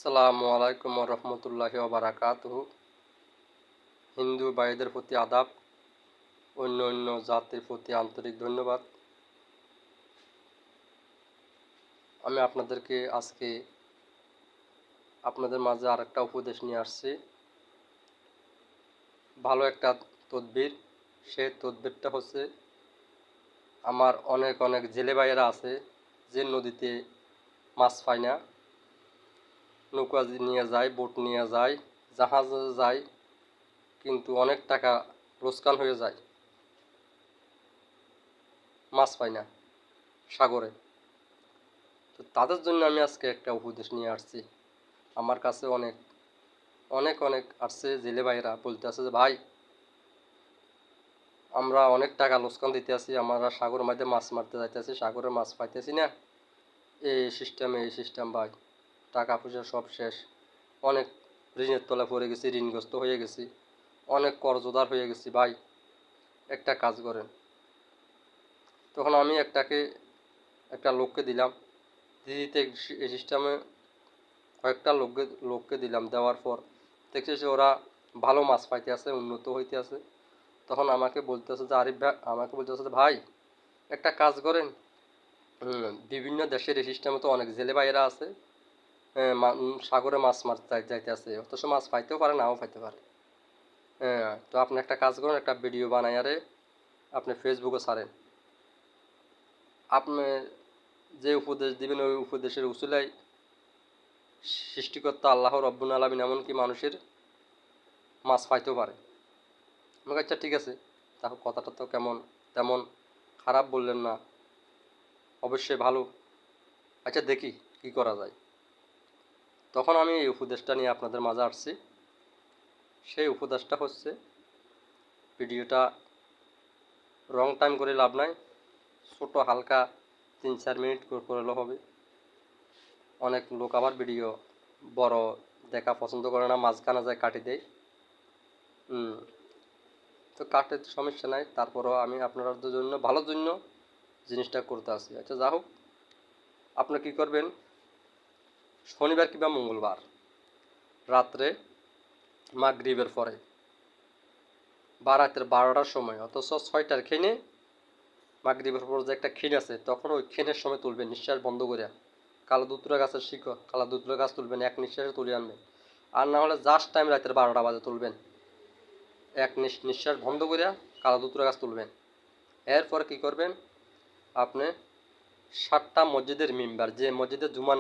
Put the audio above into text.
আসসালামু আলাইকুম রহমতুল্লাহি ওবারাকাতুহু। হিন্দু ভাইদের প্রতি আদাব, অন্য অন্য জাতির প্রতি আন্তরিক ধন্যবাদ। আমি আপনাদেরকে আজকে আপনাদের মাঝে আরেকটা উপদেশ নিয়ে আসছি, ভালো একটা তদবির। সেই তদবিরটা হচ্ছে, আমার অনেক অনেক জেলে ভাইয়েরা আছে যে নদীতে মাছ পায় না, নৌকা নিয়ে যায়, বোট নিয়ে যায়, জাহাজে যায়, কিন্তু অনেক টাকা লোকসান হয়ে যায়, মাছ পায় না সাগরে। তো তাদের জন্য আমি আজকে একটা উপদেশ নিয়ে আসছি। আমার কাছে অনেক অনেক অনেক আসছে জেলে ভাইরা, বলতে আছে যে ভাই, আমরা অনেক টাকা লোকসান দিতে আছি, আমরা সাগরের মধ্যে মাছ মারতে যাইতেছি, সাগরে মাছ পাইতেছি না, এই সিস্টেম ভাই, টাকা পয়সা সব শেষ, অনেক ঋণের তলা পড়ে গেছি, ঋণগ্রস্ত হয়ে গেছি, অনেক কর্জদার হয়ে গেছি ভাই, একটা কাজ করেন। তখন আমি একটা লোককে দিলাম, দিতে এই সিস্টেমে কয়েকটা লোককে দিলাম, দেওয়ার পর দেখতেছি ওরা ভালো মাছ পাইতে আছে, উন্নত হইতে আছে। তখন আমাকে বলতেছে যে আরিফ ভাই, আমাকে বলতেছে যে ভাই, একটা কাজ করেন, বিভিন্ন দেশের এই সিস্টেমে তো অনেক জেলে ভাইয়েরা আছে, সাগরে মাছ মারতে যাইতে আছে, অথচ মাছ পাইতেও পারে, নাও পাইতে পারে। তো আপনি একটা কাজ করেন, একটা ভিডিও বানাই আরে আপনি ফেসবুকে ছাড়েন। আপনি যে উপদেশ দিবেন ওই উপদেশের উসিলায় সৃষ্টিকর্তা আল্লাহ রব্বুল আলামিন এমনকি মানুষের মাছ পাইতেও পারে। আমাকে আচ্ছা ঠিক আছে, তাহলে কথাটা তো কেমন তেমন খারাপ বললেন না, অবশ্যই ভালো, আচ্ছা দেখি কি করা যায়। তখন আমি এই উপদেশটা নিয়ে আপনাদের মাঝে আসছি। সেই উপদেশটা হচ্ছে, ভিডিওটা রং টাইম করে লাভ নাই, ছোটো হালকা 3-4 মিনিট করলেও হবে। অনেক লোক আবার ভিডিও বড় দেখা পছন্দ করে না, মাঝখানে যায় কাটি দেয়। তো কাটে সমস্যা নাই, তারপরও আমি আপনাদের জন্য ভালোর জন্য জিনিসটা করতে আসি। আচ্ছা যা হোক, আপনি কী করবেন, শনিবার কিংবা মঙ্গলবার রাত্রে মাগরিবের পরে বা রাতের 12টার সময়, অথচ 6টার খেনে মাগরিবের পর যে একটা ক্ষীণ আছে, তখন ওই ক্ষীণের সময় তুলবেন নিঃশ্বাস বন্ধ করে। কালো দুতুরা গাছের শিকড়, কালো দুতুরা গাছ তুলবেন, এক নিঃশ্বাসে তুলে আনবেন। আর না হলে জাস্ট টাইম রাতের 12টা বাজে তুলবেন, এক নিঃশ্বাস বন্ধ করে কালো দুতুরা গাছ তুলবেন। এরপর কী করবেন, আপনি 7টা মসজিদের মিম্বার, যে মসজিদে জুমার